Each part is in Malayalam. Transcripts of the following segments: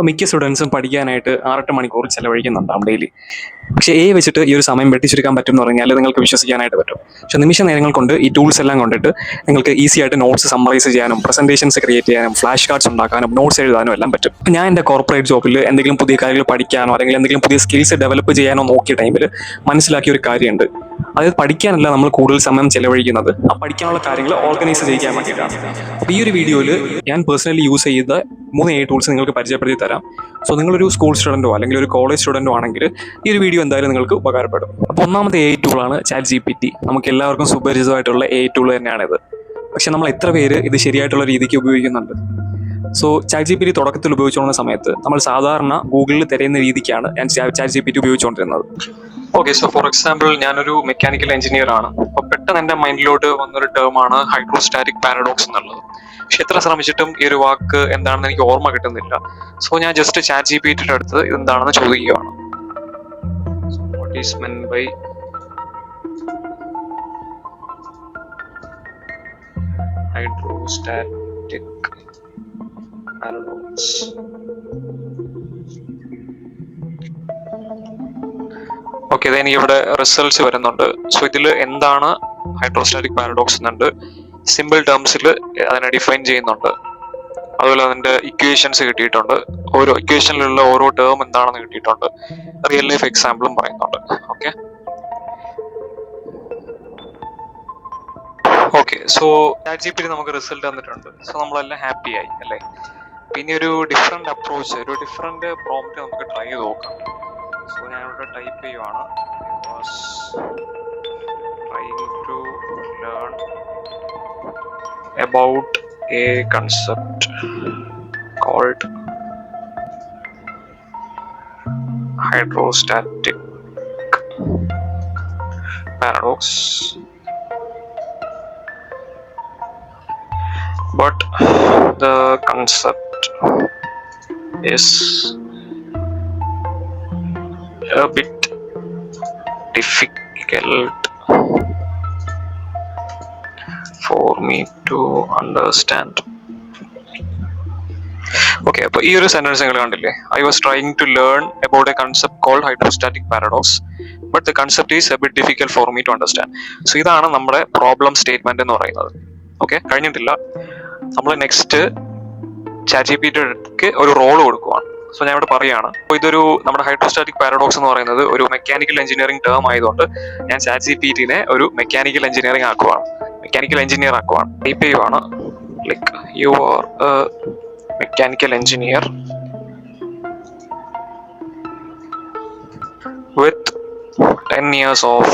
മിക്ക സ്റ്റുഡൻസും പഠിക്കാനായിട്ട് 6-8 മണിക്കൂർ ചിലവഴിക്കുന്നുണ്ടാവും ഡെയിലി. പക്ഷേ വെച്ചിട്ട് ഈ ഒരു സമയം വെട്ടിച്ചുരുക്കാൻ പറ്റും എന്ന് പറഞ്ഞാൽ നിങ്ങൾക്ക് വിശ്വസിക്കാനായിട്ട് പറ്റും. പക്ഷേ നിമിഷ നേരങ്ങൾ കൊണ്ട് ഈ ടൂൾസ് എല്ലാം കൊണ്ടിട്ട് നിങ്ങൾക്ക് ഈസി ആയിട്ട് നോട്ട്സ് സമ്മറൈസ് ചെയ്യാനും പ്രസന്റേഷൻസ് ക്രിയേറ്റ് ചെയ്യാനും ഫ്ലാഷ് കാർഡ്സ് ഉണ്ടാക്കാനും നോട്ട്സ് എഴുതാനും എല്ലാം പറ്റും. ഞാൻ എൻ്റെ കോർപ്പറേറ്റ് ജോബിൽ എന്തെങ്കിലും പുതിയ കാര്യങ്ങൾ പഠിക്കാനോ അല്ലെങ്കിൽ എന്തെങ്കിലും പുതിയ സ്കിൽസ് ഡെവലപ്പ് ചെയ്യാനോ നോക്കിയ ടൈമിൽ മനസ്സിലാക്കിയ ഒരു കാര്യമുണ്ട്. അതായത് പഠിക്കാനല്ല നമ്മൾ കൂടുതൽ സമയം ചിലവഴിക്കുന്നത്, ആ പഠിക്കാനുള്ള കാര്യങ്ങൾ ഓർഗനൈസ് ചെയ്യാൻ വേണ്ടിയിട്ടാണ്. അപ്പോൾ ഈ ഒരു വീഡിയോയിൽ ഞാൻ പേഴ്സണലി യൂസ് ചെയ്ത 3 AI ടൂൾസ് നിങ്ങൾക്ക് പരിചയപ്പെടുത്തി തരാം. സോ നിങ്ങളൊരു സ്കൂൾ സ്റ്റുഡൻറ്റോ അല്ലെങ്കിൽ ഒരു കോളേജ് സ്റ്റുഡൻറ്റോ ആണെങ്കിൽ ഈ ഒരു വീഡിയോ എന്തായാലും നിങ്ങൾക്ക് ഉപകാരപ്പെടും. അപ്പോൾ ഒന്നാമത്തെ AI ടൂളാണ് ChatGPT. നമുക്ക് എല്ലാവർക്കും സുപരിചിതമായിട്ടുള്ള AI ടൂൾ തന്നെയാണിത്. പക്ഷെ നമ്മൾ എത്ര പേര് ഇത് ശരിയായിട്ടുള്ള രീതിക്ക് ഉപയോഗിക്കുന്നുണ്ട്? സോ ChatGPT തുടക്കത്തിൽ ഉപയോഗിച്ചുകൊണ്ടിരുന്ന സമയത്ത് നമ്മൾ സാധാരണ ഗൂഗിളിൽ തിരയുന്ന രീതിക്കാണ് ഞാൻ ChatGPT ഉപയോഗിച്ചുകൊണ്ടിരുന്നത്. ഓക്കെ, സോ ഫോർ എക്സാമ്പിൾ ഞാനൊരു മെക്കാനിക്കൽ എഞ്ചിനീയർ ആണ്. അപ്പോൾ പെട്ടെന്ന് എൻ്റെ മൈൻഡിലോട്ട് വന്നൊരു ടേമാണ് ഹൈഡ്രോസ്റ്റാറ്റിക് പാരഡോക്സ് എന്നുള്ളത്. പക്ഷെ എത്ര ശ്രമിച്ചിട്ടും ഈ ഒരു വാക്ക് എന്താണെന്ന് എനിക്ക് ഓർമ്മ കിട്ടുന്നില്ല. സോ ഞാൻ ജസ്റ്റ് ChatGPT അടുത്ത് ഇതെന്താണെന്ന് ചോദിക്കുകയാണ്. What is meant by hydrostatic paradox? Okay, ഇത് എനിക്ക് ഇവിടെ റിസൾട്ട്സ് വരുന്നുണ്ട്. സോ ഇതിൽ എന്താണ് ഹൈഡ്രോസ്റ്റാറ്റിക് പാരഡോക്സ് എന്നുണ്ട്, സിമ്പിൾ ടേംസിൽ അതിനെ ഡിഫൈൻ ചെയ്യുന്നുണ്ട്. അതുപോലെ അതിന്റെ ഇക്വേഷൻസ് കിട്ടിയിട്ടുണ്ട്, ഓരോ ഇക്വേഷനിലുള്ള ഓരോ ടേം എന്താണെന്ന് കിട്ടിയിട്ടുണ്ട്, റിയൽ ലൈഫ് എക്സാമ്പിളും പറയുന്നുണ്ട്. ഓക്കെ, സോ ChatGPT നമുക്ക് റിസൾട്ട് തന്നിട്ടുണ്ട്. സോ നമ്മളെല്ലാം ഹാപ്പി ആയി അല്ലേ? പിന്നെ ഒരു ഡിഫറെന്റ് അപ്രോച്ച്, ഒരു ഡിഫറെന്റ് പ്രോംപ്റ്റ് നമുക്ക് ട്രൈ ചെയ്ത് നോക്കാം. സോ ഞാനിവിടെ ടൈപ്പ് ചെയ്യുവാണ്, trying to learn about a concept called hydrostatic paradox, but the concept is a bit difficult for me to understand. Okay, അപ്പോൾ ഈ ഒരു സെന്റൻസ് നിങ്ങൾ കണ്ടില്ലേ? I was trying to learn about a concept called hydrostatic paradox, but the concept is a bit difficult for me to understand. So ഇതാണ് നമ്മുടെ പ്രോബ്ലം സ്റ്റേറ്റ്മെന്റ് എന്ന് പറയുന്നത്. ഓക്കെ, കഴിഞ്ഞിട്ടില്ല. നമ്മൾ നെക്സ്റ്റ് ChatGPTക്ക് ഒരു റോൾ കൊടുക്കുവാണ്. സോ ഞാൻ ഇവിടെ പറയുകയാണ്, അപ്പോൾ ഇതൊരു നമ്മുടെ ഹൈഡ്രോസ്റ്റാറ്റിക് പാരഡോക്സ് എന്ന് പറയുന്നത് ഒരു മെക്കാനിക്കൽ എഞ്ചിനീയറിംഗ് ടേം ആയതുകൊണ്ട് ഞാൻ ChatGPTനെ ഒരു മെക്കാനിക്കൽ എഞ്ചിനീയർ ആക്കുവാണ്. ടൈപ്പ് ചെയ്യുവാണ്, like you are a mechanical engineer with 10 years of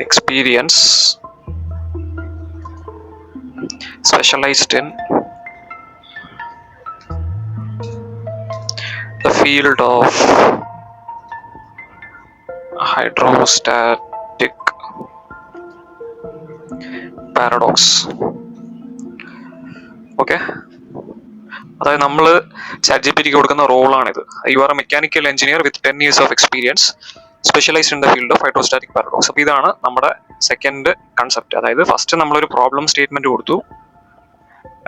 experience specialized in the field of hydrostatic paradox. Okay, അതായത് നമ്മൾ ChatGPTക്ക് കൊടുക്കുന്ന റോളാണിത്. You are a mechanical engineer with 10 years of experience specialised in the field of hydrostatic paradox. അപ്പോൾ ഇതാണ് നമ്മുടെ സെക്കൻഡ് കൺസെപ്റ്റ്. അതായത് ഫസ്റ്റ് നമ്മളൊരു പ്രോബ്ലം സ്റ്റേറ്റ്മെന്റ് കൊടുത്തു,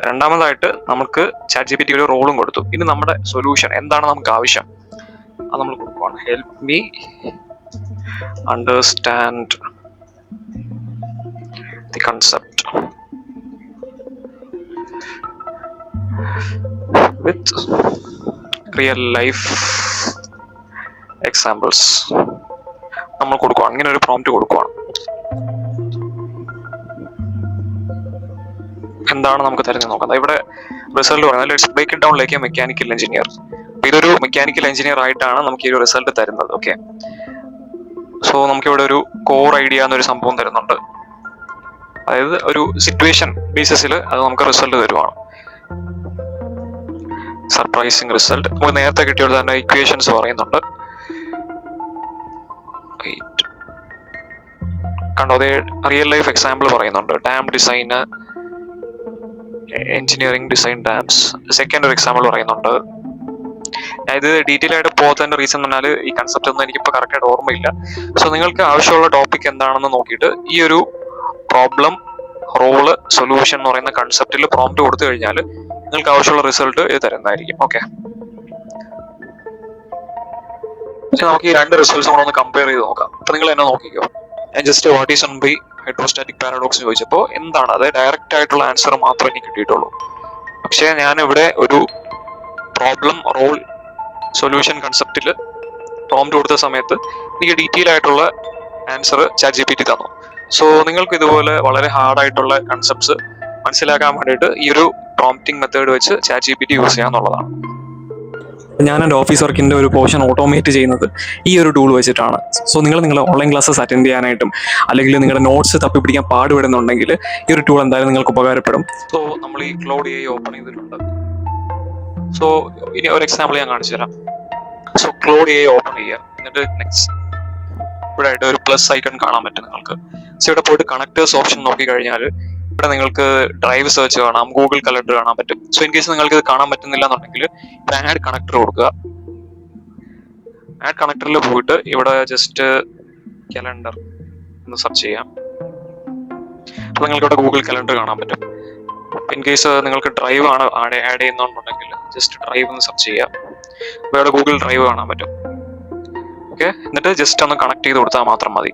രണ്ടാമതായിട്ട് നമുക്ക് ChatGPT ഒരു റോളും കൊടുത്തു. ഇനി നമ്മുടെ സൊല്യൂഷൻ എന്താണ് നമുക്ക് ആവശ്യം അത് നമ്മൾ കൊടുക്കുകയാണ്. Help me understand the concept with real life examples. നമ്മൾ കൊടുക്കുകയാണ്, ഇങ്ങനെ ഒരു പ്രോംപ്റ്റ് കൊടുക്കുകയാണ്. എന്താണ് നമുക്ക് തരുന്നത് നോക്കാം. ഇവിടെ റിസൾട്ട് പറയുന്നത് let's break it down like a mechanical engineer. ഇതൊരു മെക്കാനിക്കൽ എഞ്ചിനീയർ ആയിട്ടാണ് നമുക്ക് ഈ ഒരു റിസൾട്ട് തരുന്നത്. ഓക്കെ, സോ നമുക്കിവിടെ ഒരു കോർ ഐഡിയ എന്നൊരു സംഭവം തരുന്നുണ്ട്. അതായത് ഒരു സിറ്റുവേഷൻ ബേസിസിൽ അത് നമുക്ക് റിസൾട്ട് തരുവാണ്. Surprising result. നമുക്ക് നേരത്തെ കിട്ടിയത് തന്നെ ഇക്വേഷൻസ് പറയുന്നുണ്ട്. കണ്ടോ, അതേ റിയൽ ലൈഫ് എക്സാമ്പിൾ പറയുന്നുണ്ട്. ഡാം ഡിസൈന്, എഞ്ചിനീയറിംഗ് ഡിസൈൻ ഡാംസ്. സെക്കൻഡ് ഒരു എക്സാമ്പിൾ പറയുന്നുണ്ട്. ഞാൻ ഇത് ഡീറ്റെയിൽ ആയിട്ട് പോകാത്തതിന്റെ റീസൺ എന്ന് പറഞ്ഞാൽ ഈ കൺസെപ്റ്റ് ഒന്നും എനിക്കിപ്പോൾ കറക്റ്റായിട്ട് ഓർമ്മയില്ല. സോ നിങ്ങൾക്ക് ആവശ്യമുള്ള ടോപ്പിക് എന്താണെന്ന് നോക്കിയിട്ട് ഈ ഒരു പ്രോബ്ലം റോള് സൊല്യൂഷൻ എന്ന് പറയുന്ന കൺസെപ്റ്റിൽ പ്രോംപ്റ്റ് കൊടുത്തു കഴിഞ്ഞാൽ നിങ്ങൾക്ക് ആവശ്യമുള്ള റിസൾട്ട് ഇത് തരുന്നതായിരിക്കും. ഓക്കെ, പക്ഷെ നമുക്ക് ഈ രണ്ട് റിസൾട്ട്സ് കൂടെ ഒന്ന് കമ്പയർ ചെയ്ത് നോക്കാം. അപ്പൊ നിങ്ങൾ എന്നെ നോക്കിക്കോ. ഞാൻ just what is by hydrostatic paradox ചോദിച്ചപ്പോൾ എന്താണ് അത് ഡയറക്റ്റ് ആയിട്ടുള്ള ആൻസർ മാത്രമേ എനിക്ക് കിട്ടിയിട്ടുള്ളൂ. പക്ഷേ ഞാൻ ഇവിടെ ഒരു പ്രോബ്ലം റോൾ സൊല്യൂഷൻ കൺസെപ്റ്റിൽ പ്രോംപ്റ്റ് കൊടുത്ത സമയത്ത് എനിക്ക് ഡീറ്റെയിൽ ആയിട്ടുള്ള ആൻസർ ChatGPT തന്നു. സോ നിങ്ങൾക്ക് ഇതുപോലെ വളരെ ഹാർഡ് ആയിട്ടുള്ള കൺസെപ്റ്റ്സ് മനസ്സിലാക്കാൻ വേണ്ടിയിട്ട് ഈ ഒരു പ്രോംപ്റ്റിംഗ് മെത്തേഡ് വെച്ച് ChatGPT യൂസ് ചെയ്യാന്നുള്ളതാണ്. ഞാൻ എൻ്റെ ഓഫീസ് വർക്കിൻ്റെ ഒരു പോർഷൻ ഓട്ടോമേറ്റ് ചെയ്യുന്നത് ഈ ഒരു ടൂൾ വെച്ചിട്ടാണ്. സോ നിങ്ങളുടെ ഓൺലൈൻ ക്ലാസ്സസ് അറ്റൻഡ് ചെയ്യാനായിട്ടും അല്ലെങ്കിൽ നിങ്ങളുടെ നോട്ട്സ് തപ്പിപ്പിടിക്കാൻ പാടുപെടുന്നുണ്ടെങ്കിൽ ഈ ഒരു ടൂൾ എന്തായാലും നിങ്ങൾക്ക് ഉപകാരപ്പെടും. സോ നമ്മൾ ഈ ക്ലൗഡ് AI ഓപ്പൺ ചെയ്തിട്ടുണ്ട്. സോ ഇനി ഒരു എക്സാമ്പിൾ ഞാൻ കാണിച്ചു തരാം. സോ ക്ലൗഡ് AI ഓപ്പൺ ചെയ്യുക, എന്നിട്ട് നെക്സ്റ്റ് ഇവിടെ ആയിട്ട് ഒരു പ്ലസ് ഐക്കൺ കാണാൻ പറ്റും നിങ്ങൾക്ക്. സോ ഇവിടെ പോയിട്ട് കണക്ടേഴ്സ് ഓപ്ഷൻ നോക്കിക്കഴിഞ്ഞാൽ ഇവിടെ നിങ്ങൾക്ക് ഡ്രൈവ് സെർച്ച് കാണാം, ഗൂഗിൾ കലണ്ടർ കാണാൻ പറ്റും. സോ ഇൻ കേസ് നിങ്ങൾക്ക് ഇത് കാണാൻ പറ്റുന്നില്ല എന്നുണ്ടെങ്കിൽ ഇവിടെ ആഡ് കണക്ടർ കൊടുക്കുക. ആഡ് കണക്ടറിൽ പോയിട്ട് ഇവിടെ ജസ്റ്റ് കലണ്ടർ എന്ന് സെർച്ച് ചെയ്യാം. അപ്പൊ നിങ്ങൾക്ക് ഇവിടെ ഗൂഗിൾ കലണ്ടർ കാണാൻ പറ്റും. ഇൻ കേസ് നിങ്ങൾക്ക് ഡ്രൈവ് ആണ് ആഡ് ചെയ്യുന്നുണ്ടെങ്കിൽ ജസ്റ്റ് ഡ്രൈവ് എന്ന് സെർച്ച് ചെയ്യാം. അപ്പോൾ ഇവിടെ ഗൂഗിൾ ഡ്രൈവ് കാണാൻ പറ്റും. ഓക്കെ, എന്നിട്ട് ജസ്റ്റ് ഒന്ന് കണക്ട് ചെയ്ത് കൊടുത്താൽ മാത്രം മതി.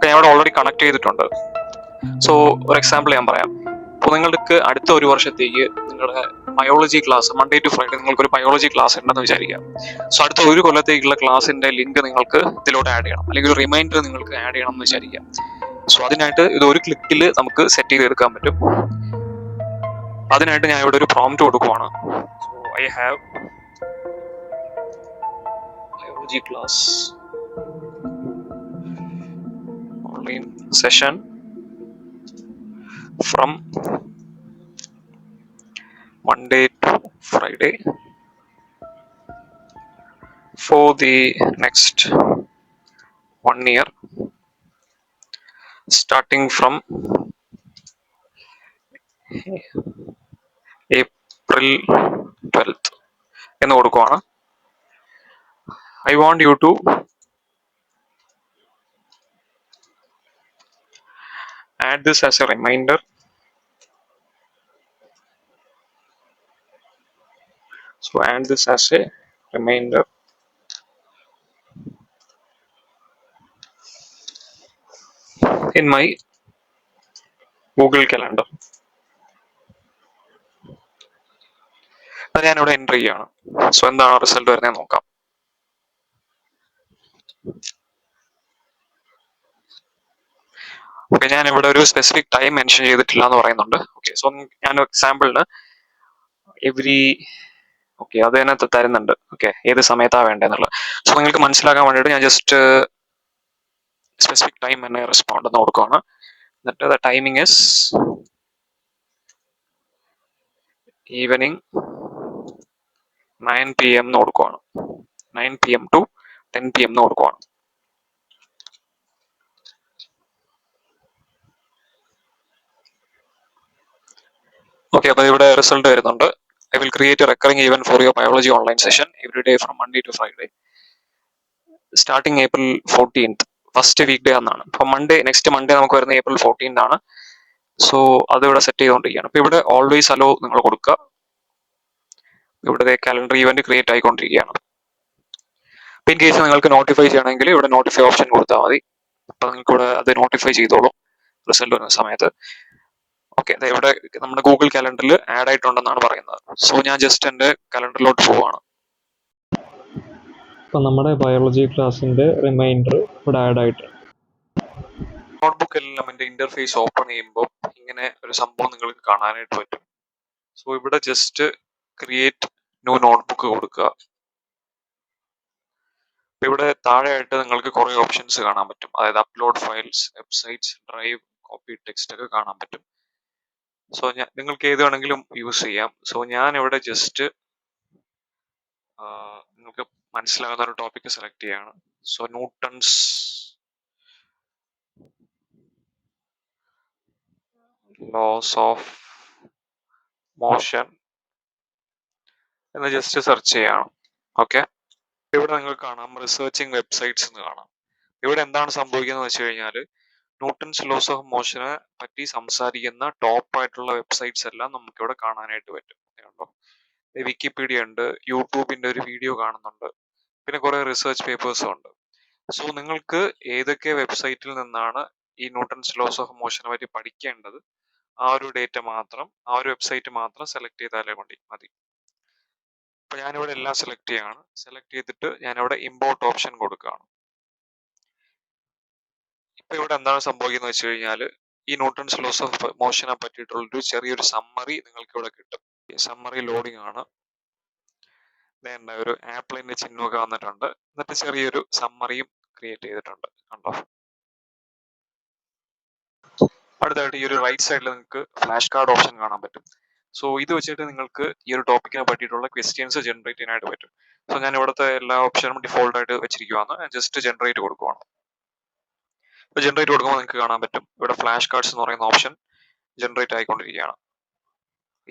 ഞാൻ ഇവിടെ ഓൾറെഡി കണക്ട് ചെയ്തിട്ടുണ്ട്. സോ ഒരു എക്സാമ്പിൾ ഞാൻ പറയാം. അപ്പോൾ നിങ്ങൾക്ക് അടുത്ത ഒരു വർഷത്തേക്ക് നിങ്ങളുടെ biology class Monday to Friday നിങ്ങൾക്ക് ഒരു ബയോളജി ക്ലാസ് ഉണ്ടെന്ന് വിചാരിക്കാം. സോ അടുത്ത ഒരു കൊല്ലത്തേക്കുള്ള ക്ലാസിന്റെ ലിങ്ക് നിങ്ങൾക്ക് ഇതിലോട്ട് ആഡ് ചെയ്യണം, അല്ലെങ്കിൽ ഒരു റിമൈൻഡർ നിങ്ങൾക്ക് ആഡ് ചെയ്യണം എന്ന് വിചാരിക്കാം. സോ അതിനായിട്ട് ഇത് ഒരു ക്ലിക്കിൽ നമുക്ക് സെറ്റ് ചെയ്തെടുക്കാൻ പറ്റും. അതിനായിട്ട് ഞാൻ ഇവിടെ ഒരു പ്രോംപ്റ്റ് കൊടുക്കുവാണ്. So I have biology class online session from Monday to Friday for the next 1 year starting from April 12th എന്ന് കൊടുക്കുവാണ്. I want you to add this as a reminder. So add this as a reminder in my Google Calendar. അത് ഞാനിവിടെ എൻ്റർ ചെയ്യാണ്. സോ എന്താണ് റിസൾട്ട് വരുന്നത് നോക്കാം. ഓക്കെ, ഞാൻ ഇവിടെ ഒരു സ്പെസിഫിക് ടൈം മെൻഷൻ ചെയ്തിട്ടില്ല എന്ന് പറയുന്നുണ്ട്. ഓക്കെ, സോ ഞാൻ എക്സാമ്പിളിന് ഓക്കെ അത് തന്നെ തരുന്നുണ്ട്. ഓക്കെ, ഏത് സമയത്താണ് വേണ്ടതെന്നുള്ളത്. സോ നിങ്ങൾക്ക് മനസ്സിലാക്കാൻ വേണ്ടിയിട്ട് ഞാൻ ജസ്റ്റ് സ്പെസിഫിക് ടൈം തന്നെ റെസ്പോണ്ട് എന്ന് കൊടുക്കുകയാണ്. എന്നിട്ട് the timing is evening 9 PM എന്ന് കൊടുക്കുകയാണ്. 9 PM to 10 PM എന്ന് കൊടുക്കുകയാണ്. ഓക്കെ, അപ്പോൾ ഇവിടെ റിസൾട്ട് വരുന്നുണ്ട്. I will create a recurring event for your biology online session every day from Monday to Friday starting April 14th. First week day എന്നാണ്. അപ്പോൾ നെക്സ്റ്റ് മൺഡേ നമുക്ക് വരുന്ന April 14th ആണ്. സോ അത് ഇവിടെ സെറ്റ് ചെയ്തുകൊണ്ടിരിക്കുകയാണ്. അപ്പോൾ ഇവിടെ ഓൾവേസ് അലോ നിങ്ങൾ കൊടുക്കുക. ഇവിടെ കാലണ്ടർ ഇവന്റ് ക്രിയേറ്റ് ആയിക്കൊണ്ടിരിക്കുകയാണ്. ഇൻ കേസ് നിങ്ങൾക്ക് നോട്ടിഫൈ ചെയ്യണമെങ്കിൽ ഇവിടെ നോട്ടിഫൈ ഓപ്ഷൻ കൊടുത്താൽ മതി. അപ്പോൾ നിങ്ങൾക്ക് ഇവിടെ അത് നോട്ടിഫൈ ചെയ്തോളും റിസൾട്ട് വരുന്ന സമയത്ത്. ഓക്കെ, ഇവിടെ നമ്മുടെ ഗൂഗിൾ കാലണ്ടറിൽ ആഡ് ആയിട്ടുണ്ടെന്നാണ് പറയുന്നത്. സോ ഞാൻ ജസ്റ്റ് എൻ്റെ കാലണ്ടറിലോട്ട് പോവാണ്. ഇപ്പം നമ്മുടെ ബയോളജി ക്ലാസ്സിൻ്റെ റിമൈൻഡർ ഇവിടെ ആഡ് ആയിട്ടുണ്ട്. നോട്ട്ബുക്ക് എലമെന്റ് ഇന്റർഫേസ് ഓപ്പൺ ചെയ്യുമ്പോൾ ഇങ്ങനെ ഒരു സംഭവം നിങ്ങൾക്ക് കാണാനായിട്ട് പറ്റും. സോ ഇവിടെ ജസ്റ്റ് ക്രിയേറ്റ് ന്യൂ നോട്ട്ബുക്ക് കൊടുക്കുക. ഇവിടെ താഴെയായിട്ട് നിങ്ങൾക്ക് കുറെ ഓപ്ഷൻസ് കാണാൻ പറ്റും. അതായത് upload files, websites, drive, copy text ഒക്കെ കാണാൻ പറ്റും. സോ നിങ്ങൾക്ക് ഏത് വേണമെങ്കിലും യൂസ് ചെയ്യാം. സോ ഞാൻ ഇവിടെ ജസ്റ്റ് നിങ്ങൾക്ക് മനസ്സിലാകുന്ന ഒരു ടോപ്പിക് സെലക്ട് ചെയ്യാണ്. So Newton's loss of motion എന്ന് ജസ്റ്റ് സെർച്ച് ചെയ്യണം. ഓക്കെ, ഇവിടെ നിങ്ങൾക്ക് കാണാം റിസർച്ചിങ് വെബ്സൈറ്റ്സ് എന്ന് കാണാം. ഇവിടെ എന്താണ് സംഭവിക്കുന്നത് വെച്ച് കഴിഞ്ഞാൽ ന്യൂട്ടൺസ് ലോസ് ഓഫ് മോഷനെ പറ്റി സംസാരിക്കുന്ന ടോപ്പ് ആയിട്ടുള്ള വെബ്സൈറ്റ്സ് എല്ലാം നമുക്കിവിടെ കാണാനായിട്ട് പറ്റും. കണ്ടോ, വിക്കിപീഡിയ ഉണ്ട്, യൂട്യൂബിന്റെ ഒരു വീഡിയോ കാണുന്നുണ്ട്, പിന്നെ കുറെ റിസർച്ച് പേപ്പേഴ്സും ഉണ്ട്. സോ നിങ്ങൾക്ക് ഏതൊക്കെ വെബ്സൈറ്റിൽ നിന്നാണ് ഈ ന്യൂട്ടൺസ് ലോസ് ഓഫ് മോഷനെ പറ്റി പഠിക്കേണ്ടത്, ആ ഒരു ഡേറ്റ മാത്രം, ആ ഒരു വെബ്സൈറ്റ് മാത്രം സെലക്ട് ചെയ്താലേ മതി. അപ്പൊ ഞാനിവിടെ എല്ലാം സെലക്ട് ചെയ്യാണ്. സെലക്ട് ചെയ്തിട്ട് ഞാനിവിടെ ഇമ്പോർട്ട് ഓപ്ഷൻ കൊടുക്കുകയാണ്. ഇപ്പൊ ഇവിടെ എന്താണ് സംഭവിക്കുന്നത് വെച്ച് കഴിഞ്ഞാൽ ഈ ന്യൂട്ടൺസ് ലോസ് ഓഫ് മോഷനെ പറ്റിയിട്ടുള്ള ഒരു ചെറിയൊരു സമ്മറി നിങ്ങൾക്ക് ഇവിടെ കിട്ടും. സമ്മറി ലോഡിംഗ് ആണ്. ഒരു ആപ്പിളിന്റെ ചിഹ്നമൊക്കെ വന്നിട്ടുണ്ട്. എന്നിട്ട് ചെറിയൊരു സമ്മറിയും ക്രിയേറ്റ് ചെയ്തിട്ടുണ്ട്. കണ്ടോ, അടുത്തായിട്ട് ഈ ഒരു റൈറ്റ് സൈഡിൽ നിങ്ങൾക്ക് ഫ്ലാഷ് കാർഡ് ഓപ്ഷൻ കാണാൻ പറ്റും. സോ ഇത് വെച്ചിട്ട് നിങ്ങൾക്ക് ഈ ഒരു ടോപ്പിക്കിനെ പറ്റിയിട്ടുള്ള ക്വസ്റ്റ്യൻസ് ജനറേറ്റ് ചെയ്യാനായിട്ട് പറ്റും. സോ ഞാൻ ഇവിടുത്തെ എല്ലാ ഓപ്ഷനും ഡിഫോൾട്ട് ആയിട്ട് വെച്ചിരിക്കുവാണ്. ജസ്റ്റ് ജനറേറ്റ് കൊടുക്കുവാണ്. ഇപ്പൊ ജനറേറ്റ് കൊടുക്കുമ്പോൾ നിങ്ങൾക്ക് കാണാൻ പറ്റും ഇവിടെ ഫ്ലാഷ് കാർഡ്സ് എന്ന് പറയുന്ന ഓപ്ഷൻ ജനറേറ്റ് ആയിക്കൊണ്ടിരിക്കുകയാണ്.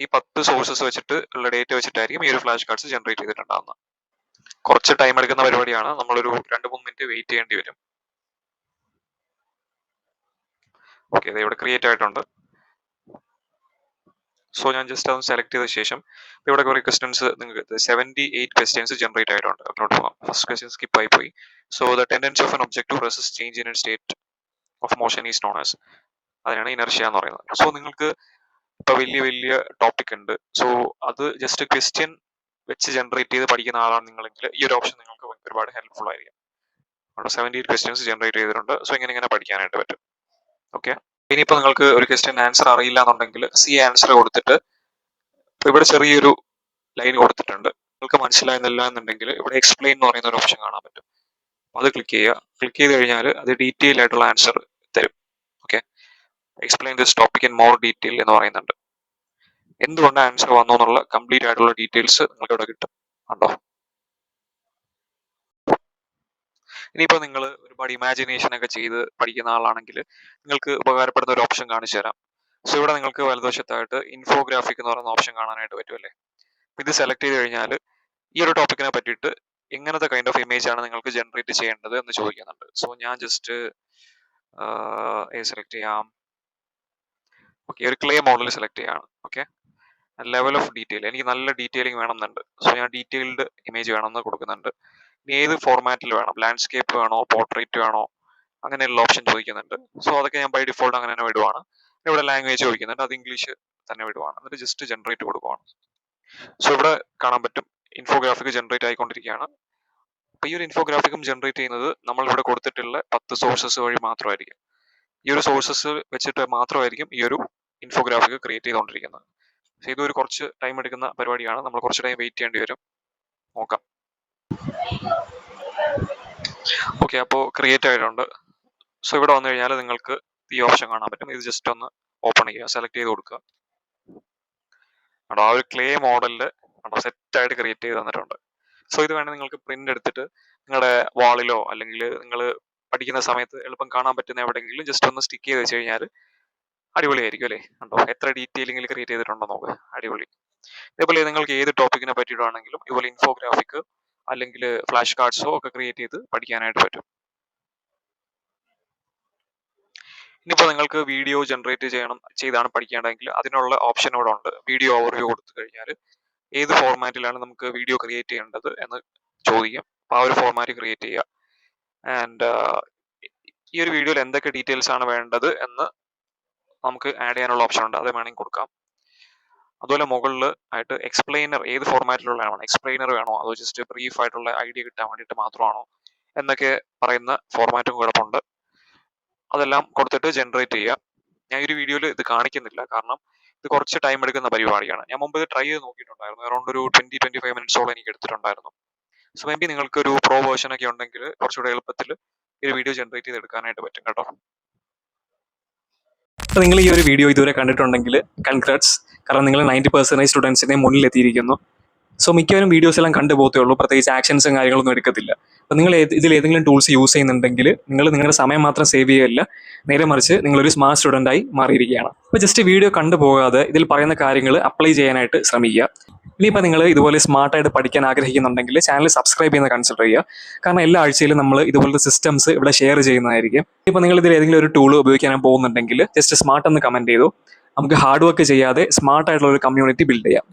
ഈ 10 സോഴ്സസ് വെച്ചിട്ട് ഉള്ള ഡേറ്റ വെച്ചിട്ടായിരിക്കും ഈ ഒരു ഫ്ലാഷ് കാർഡ്സ് ജനറേറ്റ് ചെയ്തിട്ടുണ്ടാകുന്നത്. കുറച്ച് ടൈം എടുക്കുന്ന പരിപാടിയാണ്. നമ്മളൊരു 2-3 മിനിറ്റ് വെയിറ്റ് ചെയ്യേണ്ടി വരും. ഓക്കെ, ഇത് ഇവിടെ ക്രിയേറ്റ് ആയിട്ടുണ്ട്. സോ ഞാൻ ജസ്റ്റ് അതൊന്ന് സെലക്ട് ചെയ്ത ശേഷം ഇവിടെ കുറെ ക്വസ്റ്റ്യൻസ് നിങ്ങൾക്ക് 78 ക്വസ്റ്റ്യൻസ് ജനറേറ്റ് ആയിട്ടുണ്ട്. അതിനോട് പോകാം. ഫസ്റ്റ് ക്വസ്റ്റ്യൻ സ്കിപ്പ് ആയി പോയി. So the tendency of an object to resist change in state of motion is known as, അതിനാണ് ഇനർഷ്യ എന്ന് പറയുന്നത്. സോ നിങ്ങൾക്ക് ഇപ്പൊ വലിയ ടോപ്പിക് ഉണ്ട്. സോ അത് ജസ്റ്റ് ക്വസ്റ്റ്യൻ വെച്ച് ജനറേറ്റ് ചെയ്ത് പഠിക്കുന്ന ആളാണ് നിങ്ങളെങ്കിൽ ഈ ഒരു ഓപ്ഷൻ നിങ്ങൾക്ക് ഒരുപാട് ഹെൽപ്ഫുൾ ആയിരിക്കും. 78 ക്വസ്റ്റ്യൻസ് ജനറേറ്റ് ചെയ്തിട്ടുണ്ട്. സോ ഇങ്ങനെ പഠിക്കാനായിട്ട് പറ്റും. ഓക്കെ, ഇനിയിപ്പോ നിങ്ങൾക്ക് ഒരു ക്വസ്റ്റ്യൻ ആൻസർ അറിയില്ല എന്നുണ്ടെങ്കിൽ സി ആൻസർ കൊടുത്തിട്ട് ഇവിടെ ചെറിയൊരു ലൈൻ കൊടുത്തിട്ടുണ്ട്. നിങ്ങൾക്ക് മനസ്സിലാകുന്നില്ല എന്നുണ്ടെങ്കിൽ ഇവിടെ എക്സ്പ്ലെയിൻ എന്ന് പറയുന്ന ഒരു ഓപ്ഷൻ കാണാൻ പറ്റും. അത് ക്ലിക്ക് ചെയ്യുക. ക്ലിക്ക് ചെയ്ത് കഴിഞ്ഞാൽ അത് ഡീറ്റെയിൽ ആയിട്ടുള്ള ആൻസർ തരും. Okay, explain this topic in more detail എന്ന് പറയുന്നുണ്ട്. എന്തുകൊണ്ട് ആൻസർ വന്നു എന്നുള്ള കംപ്ലീറ്റ് ആയിട്ടുള്ള ഡീറ്റെയിൽസ് നിങ്ങൾക്ക് ഇവിടെ കിട്ടും. കണ്ടോ, ഇനിയിപ്പോൾ നിങ്ങൾ ഒരുപാട് ഇമാജിനേഷൻ ഒക്കെ ചെയ്ത് പഠിക്കുന്ന ആളാണെങ്കിൽ നിങ്ങൾക്ക് ഉപകാരപ്പെടുന്ന ഒരു ഓപ്ഷൻ കാണിച്ചു തരാം. സോ ഇവിടെ നിങ്ങൾക്ക് വലതുവശത്തായിട്ട് ഇൻഫോഗ്രാഫിക് എന്ന് പറയുന്ന ഓപ്ഷൻ കാണാനായിട്ട് പറ്റുമല്ലേ. ഇത് സെലക്ട് ചെയ്ത് കഴിഞ്ഞാൽ ഈ ഒരു ടോപ്പിക്കിനെ പറ്റിയിട്ട് എങ്ങനത്തെ കൈൻഡ് ഓഫ് ഇമേജ് ആണ് നിങ്ങൾക്ക് ജനറേറ്റ് ചെയ്യേണ്ടത് എന്ന് ചോദിക്കുന്നുണ്ട്. സോ ഞാൻ ജസ്റ്റ് സെലക്ട് ചെയ്യാം. ഓക്കെ, ഒരു ക്ലേ മോഡൽ സെലക്ട് ചെയ്യാണ്. ഓക്കെ, ലെവൽ ഓഫ് ഡീറ്റെയിൽ എനിക്ക് നല്ല ഡീറ്റെയിലിംഗ് വേണമെന്നുണ്ട്. സോ ഞാൻ ഡീറ്റെയിൽഡ് ഇമേജ് വേണമെന്ന് കൊടുക്കുന്നുണ്ട്. ഇനി ഏത് ഫോർമാറ്റിൽ വേണം, ലാൻഡ്സ്കേപ്പ് വേണോ, പോർട്രേറ്റ് വേണോ, അങ്ങനെയുള്ള ഓപ്ഷൻ ചോദിക്കുന്നുണ്ട്. സോ അതൊക്കെ ഞാൻ ബൈ ഡിഫോൾട്ട് അങ്ങനെ തന്നെ വിടുവാണ്. ഇവിടെ ലാംഗ്വേജ് ചോദിക്കുന്നുണ്ട്, അത് ഇംഗ്ലീഷ് തന്നെ വിടുവാണ്. എന്നിട്ട് ജസ്റ്റ് ജനറേറ്റ് കൊടുക്കുവാണ്. സോ ഇവിടെ കാണാൻ പറ്റും ഇൻഫോഗ്രാഫിക് ജനറേറ്റ് ആയിക്കൊണ്ടിരിക്കുകയാണ്. അപ്പൊ ഈ ഒരു ഇൻഫോഗ്രാഫിക്കും ജനറേറ്റ് ചെയ്യുന്നത് നമ്മൾ ഇവിടെ കൊടുത്തിട്ടുള്ള 10 സോഴ്സസ് വഴി മാത്രമായിരിക്കും. ഈ ഒരു സോഴ്സസ് വെച്ചിട്ട് മാത്രമായിരിക്കും ഈ ഒരു ഇൻഫോഗ്രാഫിക് ക്രിയേറ്റ് ചെയ്തുകൊണ്ടിരിക്കുന്നത്. സോ ഇതൊരു കുറച്ച് ടൈം എടുക്കുന്ന പരിപാടിയാണ്. നമ്മൾ കുറച്ച് ടൈം വെയിറ്റ് ചെയ്യേണ്ടി വരും. നോക്കാം. ഓക്കെ, അപ്പോൾ ക്രിയേറ്റ് ആയിട്ടുണ്ട്. സോ ഇവിടെ വന്നു കഴിഞ്ഞാൽ നിങ്ങൾക്ക് ഈ ഓപ്ഷൻ കാണാൻ പറ്റും. ഇത് ജസ്റ്റ് ഒന്ന് ഓപ്പൺ ചെയ്യുക, സെലക്ട് ചെയ്ത് കൊടുക്കുക. ആ ഒരു ക്ലേ മോഡലിൽ സെറ്റ് ആയിട്ട് ക്രിയേറ്റ് ചെയ്ത് തന്നിട്ടുണ്ട്. സോ ഇത് വേണമെങ്കിൽ നിങ്ങൾക്ക് പ്രിന്റ് എടുത്തിട്ട് നിങ്ങളുടെ വാളിലോ അല്ലെങ്കിൽ നിങ്ങൾ പഠിക്കുന്ന സമയത്ത് എളുപ്പം കാണാൻ പറ്റുന്ന എവിടെയെങ്കിലും ജസ്റ്റ് ഒന്ന് സ്റ്റിക്ക് ചെയ്ത് വെച്ച് കഴിഞ്ഞാൽ അടിപൊളിയായിരിക്കും അല്ലേ. കണ്ടോ, എത്ര ഡീറ്റെയിലിംഗിൽ ക്രിയേറ്റ് ചെയ്തിട്ടുണ്ടോ നോക്ക്, അടിപൊളി. ഇതേപോലെ നിങ്ങൾക്ക് ഏത് ടോപ്പിക്കിനെ പറ്റിയിട്ടാണെങ്കിലും ഇതുപോലെ ഇൻഫോഗ്രാഫിക് അല്ലെങ്കിൽ ഫ്ലാഷ് കാർഡ്സോ ഒക്കെ ക്രിയേറ്റ് ചെയ്ത് പഠിക്കാനായിട്ട് പറ്റും. ഇനിയിപ്പോൾ നിങ്ങൾക്ക് വീഡിയോ ജനറേറ്റ് ചെയ്താണ് പഠിക്കേണ്ടതെങ്കിൽ അതിനുള്ള ഓപ്ഷൻ ഇവിടെ ഉണ്ട്. വീഡിയോ ഓവർവ്യൂ കൊടുത്തു കഴിഞ്ഞാൽ ഏത് ഫോർമാറ്റിലാണ് നമുക്ക് വീഡിയോ ക്രിയേറ്റ് ചെയ്യേണ്ടത് എന്ന് ചോദിക്കും. അപ്പോൾ ആ ഒരു ഫോർമാറ്റ് ക്രിയേറ്റ് ചെയ്യുക. ആൻഡ് ഈ ഒരു വീഡിയോയിൽ എന്തൊക്കെ ഡീറ്റെയിൽസ് ആണ് വേണ്ടത് എന്ന് നമുക്ക് ആഡ് ചെയ്യാനുള്ള ഓപ്ഷൻ ഉണ്ട്, അത് വേണമെങ്കിൽ കൊടുക്കാം. അതുപോലെ മുകളിൽ ആയിട്ട് എക്സ്പ്ലെയിനർ ഏത് ഫോർമാറ്റിലുള്ളതാണ്, എക്സ്പ്ലെയിനർ വേണോ അതോ ജസ്റ്റ് ബ്രീഫ് ആയിട്ടുള്ള ഐഡിയ കിട്ടാൻ വേണ്ടിയിട്ട് മാത്രമാണോ എന്നൊക്കെ പറയുന്ന ഫോർമാറ്റും കുഴപ്പമുണ്ട്. അതെല്ലാം കൊടുത്തിട്ട് ജനറേറ്റ് ചെയ്യുക. ഞാൻ ഈ ഒരു വീഡിയോയിൽ ഇത് കാണിക്കുന്നില്ല, കാരണം ഇത് കുറച്ച് ടൈം എടുക്കുന്ന പരിപാടിയാണ്. ഞാൻ മുമ്പ് ഇത് ട്രൈ ചെയ്ത് നോക്കിയിട്ടുണ്ടായിരുന്നു. അറൗണ്ട് ഒരു 20-25 മിനിറ്റ്സോളം എനിക്ക് എടുത്തിട്ടുണ്ടായിരുന്നു. സോ മേ ബി നിങ്ങൾക്ക് ഒരു പ്രോ വേർഷൻ ഒക്കെ ഉണ്ടെങ്കിൽ കുറച്ചുകൂടെ എളുപ്പത്തിൽ ഈ ഒരു വീഡിയോ ജനറേറ്റ് ചെയ്ത് എടുക്കാനായിട്ട് പറ്റും കേട്ടോ. അപ്പോൾ നിങ്ങൾ ഈ ഒരു വീഡിയോ ഇതുവരെ കണ്ടിട്ടുണ്ടെങ്കിൽ കൺഗ്രാറ്റ്സ്, കാരണം നിങ്ങൾ 90% സ്റ്റുഡൻസിനെ മുന്നിൽ എത്തിയിരിക്കുന്നു. സോ മിക്കവരും വീഡിയോസ് എല്ലാം കണ്ടു പോകത്തേ ഉള്ളൂ, പ്രത്യേകിച്ച് ആക്ഷൻസും കാര്യങ്ങളൊന്നും എടുക്കത്തില്ല. അപ്പോൾ നിങ്ങൾ ഇതിൽ ഏതെങ്കിലും ടൂൾസ് യൂസ് ചെയ്യുന്നുണ്ടെങ്കിൽ നിങ്ങൾ നിങ്ങളുടെ സമയം മാത്രം സേവ് ചെയ്യുകയല്ല, നേരെ മറിച്ച് നിങ്ങളൊരു സ്മാർട്ട് സ്റ്റുഡൻ്റായി മാറിയിരിക്കുകയാണ്. അപ്പോൾ ജസ്റ്റ് വീഡിയോ കണ്ടു പോകാതെ ഇതിൽ പറയുന്ന കാര്യങ്ങൾ അപ്ലൈ ചെയ്യാനായിട്ട് ശ്രമിക്കുക. ഇനിയിപ്പോൾ നിങ്ങൾ ഇതുപോലെ സ്മാർട്ടായിട്ട് പഠിക്കാൻ ആഗ്രഹിക്കുന്നുണ്ടെങ്കിൽ ചാനൽ സബ്സ്ക്രൈബ് ചെയ്യുന്നത് കൺസിഡർ ചെയ്യുക. കാരണം എല്ലാ ആഴ്ചയിലും നമ്മൾ ഇതുപോലത്തെ സിസ്റ്റംസ് ഇവിടെ ഷെയർ ചെയ്യുന്നതായിരിക്കും. ഇപ്പോൾ നിങ്ങൾ ഇതിൽ ഏതെങ്കിലും ഒരു ടൂൾ ഉപയോഗിക്കാൻ പോകുന്നുണ്ടെങ്കിൽ ജസ്റ്റ് സ്മാർട്ട് എന്ന് കമൻറ്റ് ചെയ്തു. നമുക്ക് ഹാർഡ് വർക്ക് ചെയ്യാതെ സ്മാർട്ടായിട്ടുള്ള ഒരു കമ്മ്യൂണിറ്റി ബിൽഡ് ചെയ്യാം.